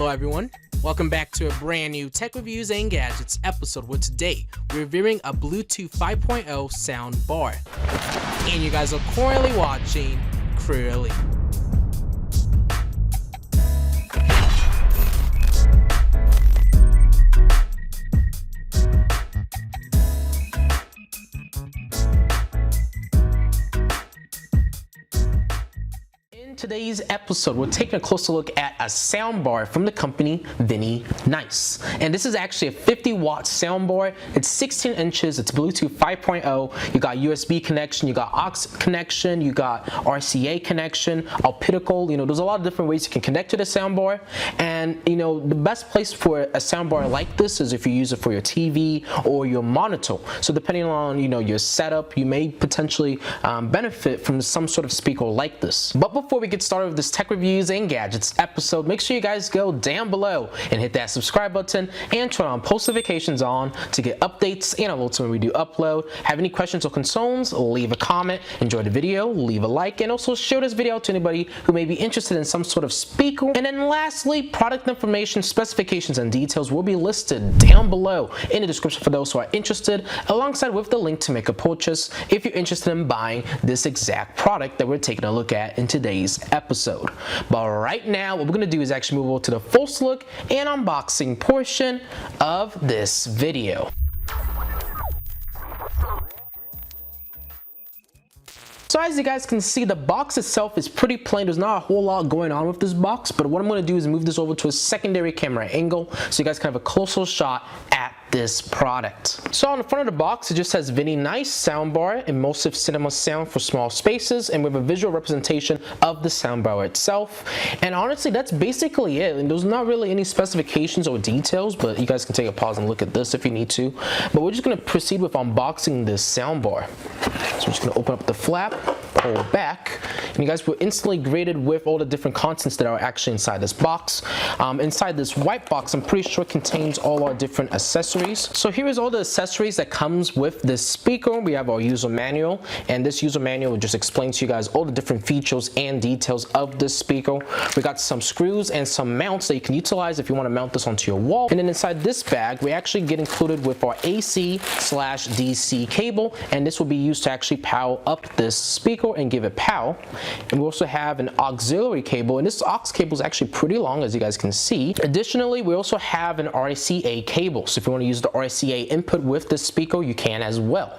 Hello everyone, welcome back to a brand new Tech Reviews and Gadgets episode where today we're reviewing a Bluetooth 5.0 soundbar. And you guys are currently watching CrewElite. In today's episode, we're taking a closer look at a soundbar from the company VILINICE. And this is actually a 50-watt soundbar. It's 16 inches, it's Bluetooth 5.0. You got USB connection, you got aux connection, you got RCA connection, Optical. There's a lot of different ways you can connect to the soundbar. And the best place for a soundbar like this is if you use it for your TV or your monitor. So depending on your setup, you may potentially benefit from some sort of speaker like this. But before we get started with this Tech Reviews and Gadgets episode, make sure you guys go down below and hit that subscribe button and turn on post notifications on to get updates and alerts when we do upload. Have any questions or concerns, leave a comment, enjoy the video, leave a like, and also share this video to anybody who may be interested in some sort of speaker. And then lastly, product information, specifications, and details will be listed down below in the description for those who are interested, alongside with the link to make a purchase if you're interested in buying this exact product that we're taking a look at in today's episode. But right now, what we're going to do is actually move over to the first look and unboxing portion of this video. So as you guys can see, the box itself is pretty plain. There's not a whole lot going on with this box, but what I'm going to do is move this over to a secondary camera angle so you guys can have a closer shot at this product. So on the front of the box, it just says VILINICE soundbar, immersive cinema sound for small spaces, and with a visual representation of the soundbar itself. And honestly, that's basically it. And there's not really any specifications or details, but you guys can take a pause and look at this if you need to. But we're just going to proceed with unboxing this soundbar. So we're just going to open up the flap, pull back, and you guys were instantly greeted with all the different contents that are actually inside this box. Inside this white box, I'm pretty sure contains all our different accessories. So here is all the accessories that comes with this speaker. We have our user manual, and this user manual just explains to you guys all the different features and details of this speaker. We got some screws and some mounts that you can utilize if you want to mount this onto your wall. And then inside this bag, we actually get included with our AC/DC cable, and this will be used to actually power up this speaker and give it power. And we also have an auxiliary cable, and this aux cable is actually pretty long, as you guys can see. Additionally, we also have an RCA cable, so if you want to use the RCA input with this speaker, you can as well.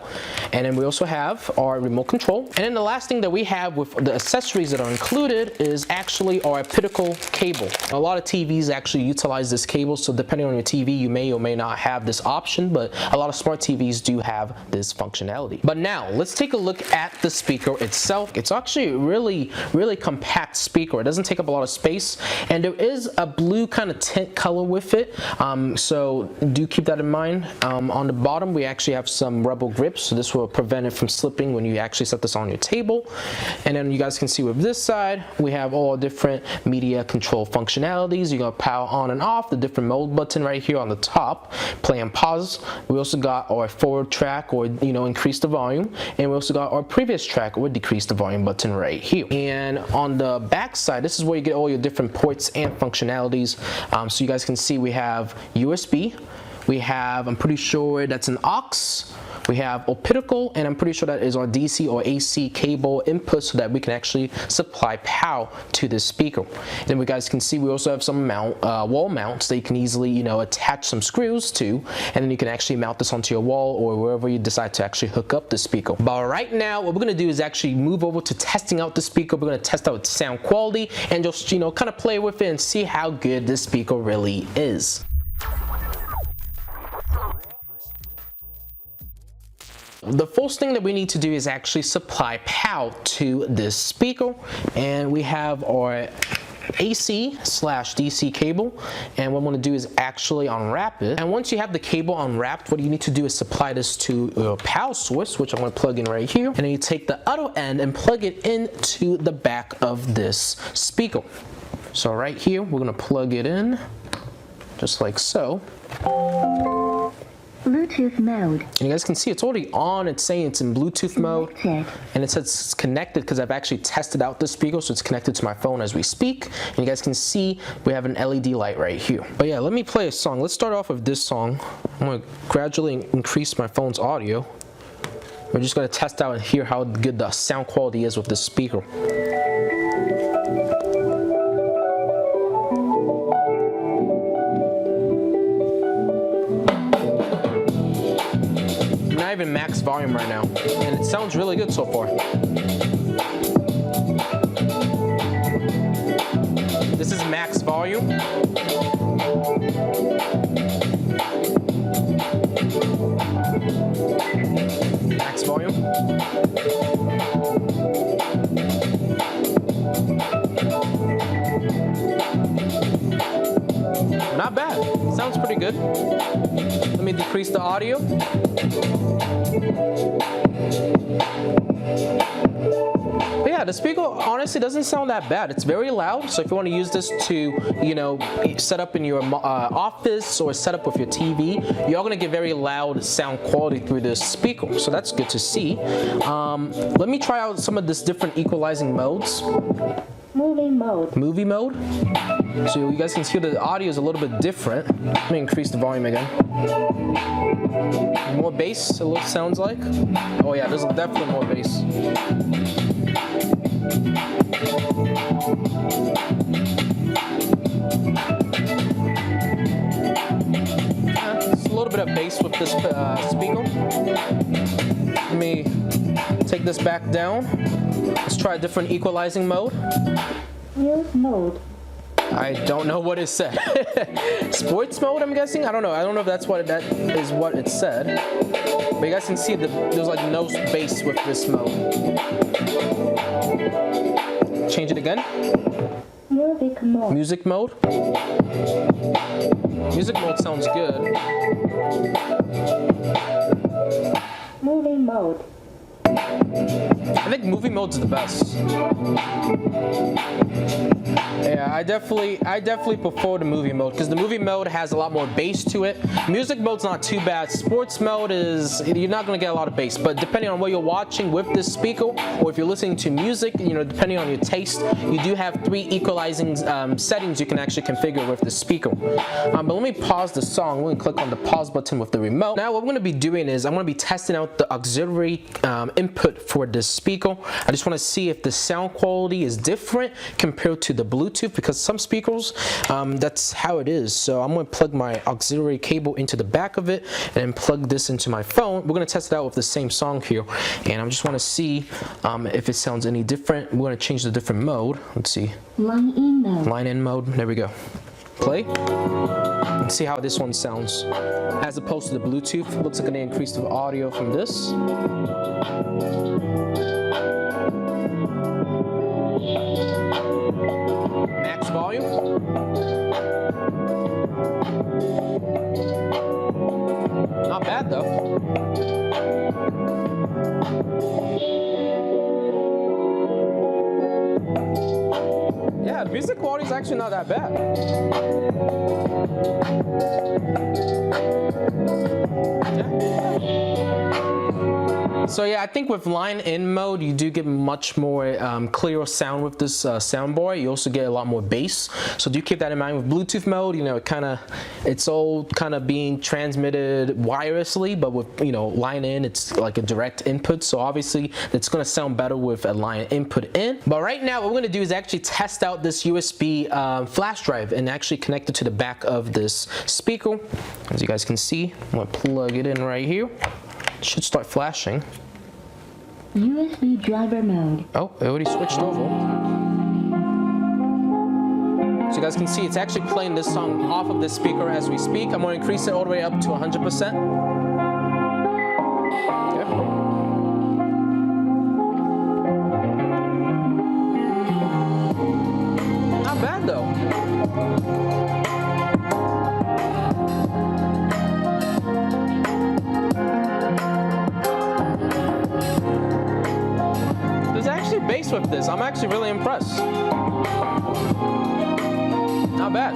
And then we also have our remote control. And then the last thing that we have with the accessories that are included is actually our Optical cable. A lot of TVs actually utilize this cable, so depending on your TV, you may or may not have this option, but a lot of smart TVs do have this functionality. But now, let's take a look at the speaker itself. It's actually a really compact speaker. It doesn't take up a lot of space, and there is a blue kind of tint color with it, so do keep that in mind. On the bottom, we actually have some rubber grips, so this will prevent it from slipping when you actually set this on your table. And then you guys can see with this side, we have all different media control functionalities. You got power on and off, the different mode button right here on the top, play and pause. We also got our forward track, or increase the volume, and we also got our previous track, or decrease the volume button right here. And on the back side, this is where you get all your different ports and functionalities. So you guys can see we have USB. We have, I'm pretty sure that's an aux. We have Optical, and I'm pretty sure that is our DC or AC cable input so that we can actually supply power to this speaker. And then you guys can see we also have some wall mounts that you can easily attach some screws to, and then you can actually mount this onto your wall or wherever you decide to actually hook up the speaker. But right now, what we're going to do is actually move over to testing out the speaker. We're going to test out its sound quality and just kind of play with it and see how good this speaker really is. The first thing that we need to do is actually supply power to this speaker, and we have our AC/DC cable, and what I'm going to do is actually unwrap it. And once you have the cable unwrapped, what you need to do is supply this to your power source, which I'm going to plug in right here, and then you take the other end and plug it into the back of this speaker. So right here, we're going to plug it in just like so. Bluetooth mode. And you guys can see it's already on. It's saying it's in Bluetooth mode. Connected. And it says it's connected because I've actually tested out the speaker, so it's connected to my phone as we speak. And you guys can see we have an LED light right here. But yeah, let me play a song. Let's start off with this song. I'm gonna gradually increase my phone's audio. We're just gonna test out and hear how good the sound quality is with this speaker. Not even max volume right now, and it sounds really good so far. This is max volume. Max volume. Not bad. Sounds pretty good. Let me decrease the audio. But yeah, the speaker honestly doesn't sound that bad. It's very loud, so if you want to use this to, you know, set up in your office or set up with your TV, you're going to get very loud sound quality through this speaker, so that's good to see. Let me try out some of this different equalizing modes. Movie mode. Movie mode. So you guys can hear the audio is a little bit different. Let me increase the volume again. More bass, it sounds like. Oh yeah, there's definitely more bass. It's a little bit of bass with this speaker. Let me take this back down. Let's try a different equalizing mode. News mode. I don't know what it said. Sports mode, I'm guessing? I don't know. I don't know if that's what that is what it said. But you guys can see there's like no bass with this mode. Change it again. Music mode. Music mode. Music mode sounds good. Movie mode. I think movie mode's the best. Yeah, I definitely prefer the movie mode because the movie mode has a lot more bass to it. Music mode's not too bad. Sports mode is, you're not gonna get a lot of bass, but depending on what you're watching with this speaker, or if you're listening to music, you know, depending on your taste, you do have 3 equalizing settings you can actually configure with the speaker. But let me pause the song. We're gonna click on the pause button with the remote. Now what I'm gonna be doing is I'm gonna be testing out the auxiliary input for this speaker. I just want to see if the sound quality is different compared to the Bluetooth, because some speakers that's how it is. So I'm going to plug my auxiliary cable into the back of it and plug this into my phone. We're going to test it out with the same song here, and I just want to see if it sounds any different. We're going to change the different mode. Let's see. Line in mode. Line in mode. There we go. Play. Let's see how this one sounds as opposed to the Bluetooth. Looks like an increase of audio from this. Max volume. Not bad though. Yeah, the music quality is actually not that bad. So yeah, I think with line in mode, you do get much more clearer sound with this soundbar. You also get a lot more bass. So do keep that in mind. With Bluetooth mode, you know, it's all kind of being transmitted wirelessly, but with, you know, line in, it's like a direct input. So obviously, it's gonna sound better with a line input in. But right now, what we're gonna do is actually test out this USB flash drive and actually connect it to the back of this speaker. As you guys can see, I'm gonna plug it in right here. It should start flashing. USB driver mode. Oh, it already switched over. So you guys can see it's actually playing this song off of this speaker as we speak. I'm going to increase it all the way up to 100%. Okay. Not bad though. There's actually bass with this. I'm actually really impressed. Not bad.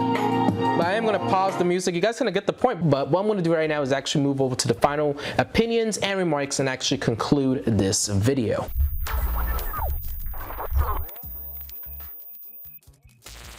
But I am going to pause the music. You guys kind of get the point. But what I'm going to do right now is actually move over to the final opinions and remarks and actually conclude this video.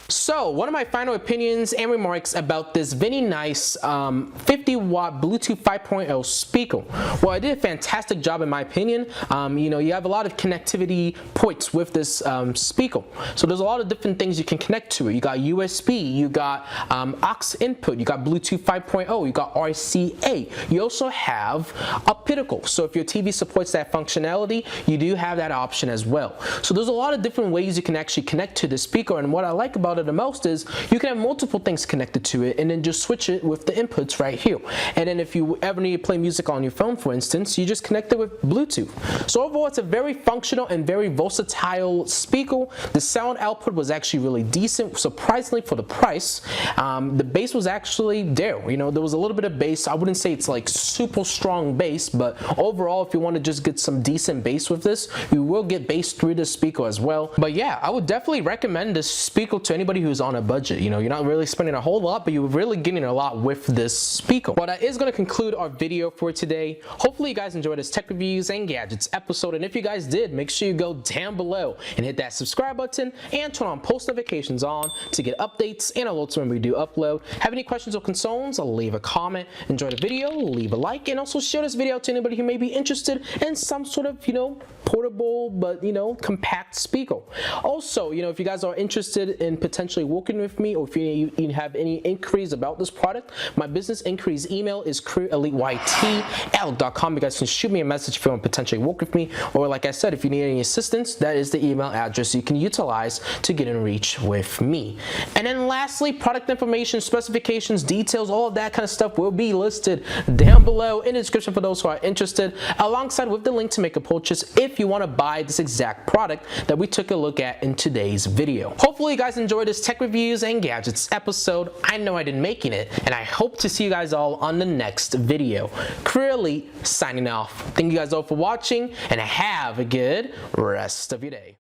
So, one of my final opinions and remarks about this VILINICE 50-watt Bluetooth 5.0 speaker. Well, I did a fantastic job in my opinion. You know, you have a lot of connectivity ports with this speaker. So there's a lot of different things you can connect to it. You got USB, you got aux input, you got Bluetooth 5.0, you got RCA. You also have Optical. So if your TV supports that functionality, you do have that option as well. So there's a lot of different ways you can actually connect to the speaker, and what I like about it the most is you can have multiple things connected to it and then just switch it with the inputs right here. And then if you ever need to play music on your phone, for instance, you just connect it with Bluetooth. So overall, it's a very functional and very versatile speaker. The sound output was actually really decent, surprisingly for the price. The bass was actually there. You know, there was a little bit of bass. I wouldn't say it's like super strong bass, but overall, if you want to just get some decent bass with this, you will get bass through the speaker as well. But yeah, I would definitely recommend this speaker to anybody who's on a budget. You know, you're not really spending a whole lot, but you're really getting a lot with this speaker. But that is going to conclude our video for today. Hopefully you guys enjoyed this tech reviews and gadgets episode, and if you guys did, make sure you go down below and hit that subscribe button and turn on post notifications on to get updates and alerts when we do upload. Have any questions or concerns? Leave a comment. Enjoy the video, leave a like, and also share this video to anybody who may be interested in some sort of, you know, portable but, you know, compact speaker. Also, you know, if you guys are interested in potentially working with me, or if you have any inquiries about this product, my business inquiries email is CrewElite@outlook.com. You guys can shoot me a message if you want to potentially work with me, or like I said, if you need any assistance, that is the email address you can utilize to get in reach with me. And then lastly, product information, specifications, details, all of that kind of stuff will be listed down below in the description for those who are interested, alongside with the link to make a purchase if you want to buy this exact product that we took a look at in today's video. Hopefully you guys enjoyed this tech reviews and gadgets episode. I know I did making it, and I hope to see you guys all on the next video. CrewElite signing off. Thank you guys all for watching, and have a good rest of your day.